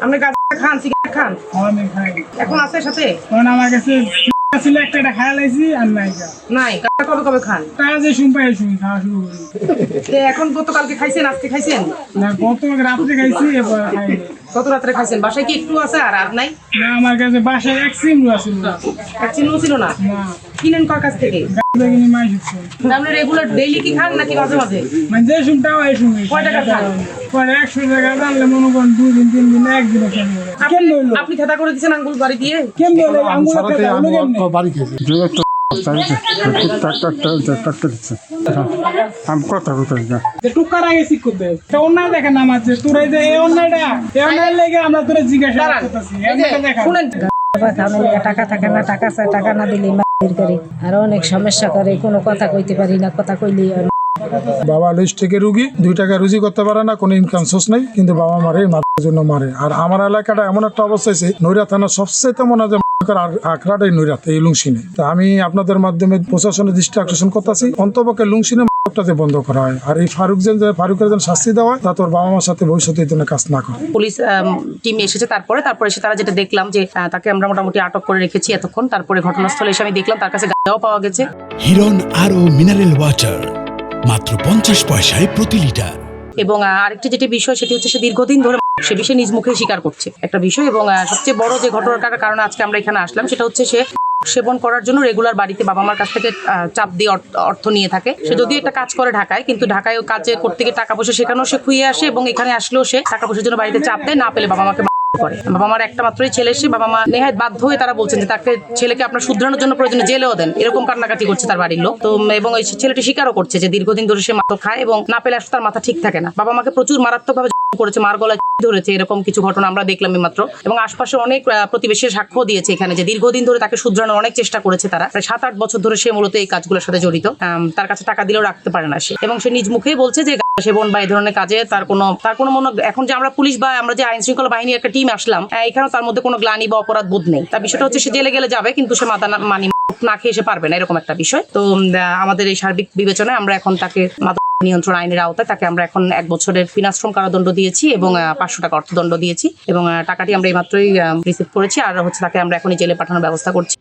আপনি গাঁজা খান, সিগারেট খান? আমি খাই। এখন আছে সাথে? কারণ আমার কাছে ছিল একটা খায়া লাইছি আর নাই গা। নাই, গাঁজা কবে কবে খান? কাজে শুনপাই শুনি খাওয়া শুরু করি। তো এখন গতকালকে খাইছেন, আজকে খাইছেন? না গত রাত্রে খাইছি এবার খাইনি। গত রাত্রে খাইছেন? বাসায় কি একটু আছে আর নাই? না আমার কাছে বাসায় এক সিমরু আছে না। এক চিহ্ন ছিল না? না কিনেন কার কাছ থেকে? গাঁজা কিনে মাই শুনছে। আপনি রেগুলার ডেইলি কি খান নাকি মাঝে মাঝে? মানে যে শুনটাও এই শুনি। কয় টাকা খান? পরে 100 টাকা জানলে মনে করেন 2 দিন 3 দিন একদিনও কেন আপনি খেতা করে দিচ্ছেন আঙ্গুল বাড়ি দিয়ে? কেন বলে আঙ্গুল খেতে হলো কেমনে? বাড়ি খেয়েছি আমি কথা কোথায় যে টুকার আগে শিখ করতে তো অন্যায় দেখে নাম আছে তোর এই যে এই অন্যায়টা এই অন্যায় লেগে আমরা তোরা জিজ্ঞাসা করতেছি দেখা শুনেন, টাকা থাকে না, টাকা চায়, টাকা না দিলে মার করে আর অনেক সমস্যা করে, কোনো কথা কইতে পারি না, কথা কইলেই বাবা লিস্ট থেকে রুগী 2 টাকা রুজি করতে পারে না, কোনো ইনকাম সোর্স নেই, কিন্তু বাবা মারে মারার জন্য মারে। আর আমার এলাকাটা এমন একটা অবস্থা আছে, নৈরা থানা সবচেয়ে মনে হয় আখড়াটাই নৈরাত এই লুংসিনে। তা আমি আপনাদের মাধ্যমে প্রশাসনের দৃষ্টি আকর্ষণ করতেছি, অন্তপক্ষে লুংসিনে টাতে বন্ধ করা হয়। আর এই ফারুকের যেন শাস্তি দেওয়া হয়, তা তোর বাবা মার সাথে ভবিষ্যতে এই ধরনের কাজ না করে। পুলিশ টিম এসেছে, তারপরে এসে তারা যেটা দেখলাম যে তাকে আমরা মোটামুটি আটক করে রেখেছি এতক্ষণ। তারপরে ঘটনাস্থলে এসে আমি দেখলাম তার কাছে গাঁজাও পাওয়া গেছে। হিরন আরো মিনারেল ওয়াটার মাত্র 50 পয়সায় প্রতি লিটার। এবং আরেকটি যেটি বিষয় সেটি হচ্ছে সে দীর্ঘদিন ধরে সে বিষয়ে নিজ মুখে স্বীকার করছে একটা বিষয়। এবং সবচেয়ে বড় যে ঘটনাটার কারণে আজকে আমরা এখানে আসলাম সেটা হচ্ছে সে সেবন করার জন্য রেগুলার বাড়িতে বাবা মার কাছ থেকে চাপ দিয়ে অর্থ নিয়ে থাকে। সে যদিও একটা কাজ করে ঢাকায়, কিন্তু ঢাকায় কাজে করতে গিয়ে টাকা পয়সা সেখানেও সে খুইয়ে আসে এবং এখানে আসলেও সে টাকা পয়সার জন্য বাড়িতে চাপ দেয়, না পেলে বাবা মাকে করে। বাবা মার একটা মাত্রই ছেলে, সে বাবা মা নেহাত বাধ্য হয়ে তারা বলছেন যে তাকে ছেলেকে আপনার শুধরানোর জন্য প্রয়োজনে জেলেও দেন, এরকম কান্নাকাটি করছে তার বাড়ির লোক। তো এবং ওই ছেলেটি স্বীকারও করছে যে দীর্ঘদিন ধরে সে মাথা খায় এবং না পেলে আসলে তার মাথা ঠিক থাকে না। বাবা মাকে প্রচুর মারাত্মকভাবে করেছে, মার গলায় ধরেছে, এরকম কিছু ঘটনা আমরা দেখলাম মাত্র। এবং আশপাশে অনেক প্রতিবেশীর সাক্ষ্য দিয়েছে এখানে যে দীর্ঘদিন ধরে তাকে শুধরানোর অনেক চেষ্টা করেছে তারা। প্রায় 7-8 বছর ধরে সে মূলত এই কাজগুলোর সাথে জড়িত। তার কাছে টাকা দিলেও রাখতে পারে না সে, এবং সে নিজ মুখেই বলছে যে সেবন বা এই ধরনের কাজে তার কোনো মনে, এখন যে আমরা পুলিশ বা আমরা যে আইন শৃঙ্খলা বাহিনীর একটা টিম আসলাম এখানেও তার মধ্যে কোনো গ্লানি বা অপরাধ বোধ নেই। তার বিষয়টা হচ্ছে সে জেলে গেলে যাবে, কিন্তু সে মাথা না খেয়ে সে পারবে না, এরকম একটা বিষয়। তো আমাদের এই সার্বিক বিবেচনায় আমরা এখন তাকে নিয়ন্ত্রণ আইনের আওতায় তাকে আমরা এখন 1 বছরের বিনাশ্রম কারাদণ্ড দিয়েছি এবং 500 টাকা অর্থদণ্ড দিয়েছি। এবং টাকাটি আমরা এই মাত্রই রিসিভ করেছি। আর হচ্ছে তাকে আমরা এখনই জেলে পাঠানোর ব্যবস্থা করছি।